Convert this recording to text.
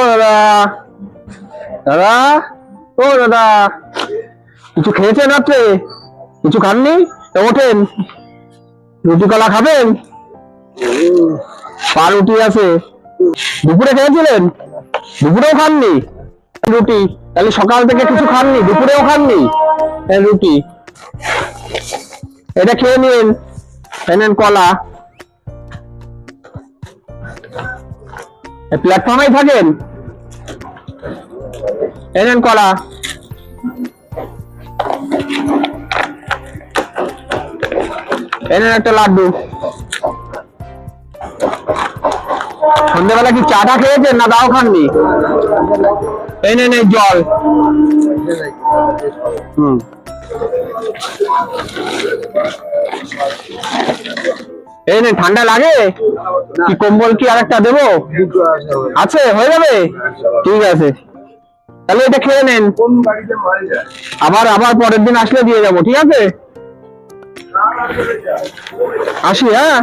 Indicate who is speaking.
Speaker 1: দাদা, দাদা, ও দাদা, কিছু খেয়েছেন রাত্রে? কিছু খাননি? ওঠেন, রুটি কলা খাবেন? পাউরুটি আছে। দুপুরে খেয়েছিলেন? দুপুরেও খাননি রুটি? তাহলে সকাল থেকে কিছু খাননি, দুপুরেও খাননি? রুটি এটা খেয়ে নিন, এনেন কলা। প্ল্যাটফর্মেই থাকেন, এনেন কলা। এনেন একটা লাড্ডু। সন্ধ্যেবেলা কি চাটা খেয়েছেন না তাও খাননি? এই নেন এই জল। এই নেন, ঠান্ডা লাগে কি? কম্বল কি আরেকটা দেবো? আছে, হয়ে যাবে, ঠিক আছে। তাহলে এটা খেয়ে নেন, আবার আবার পরের দিন আসলে দিয়ে যাবো, ঠিক আছে? আসি, হ্যাঁ।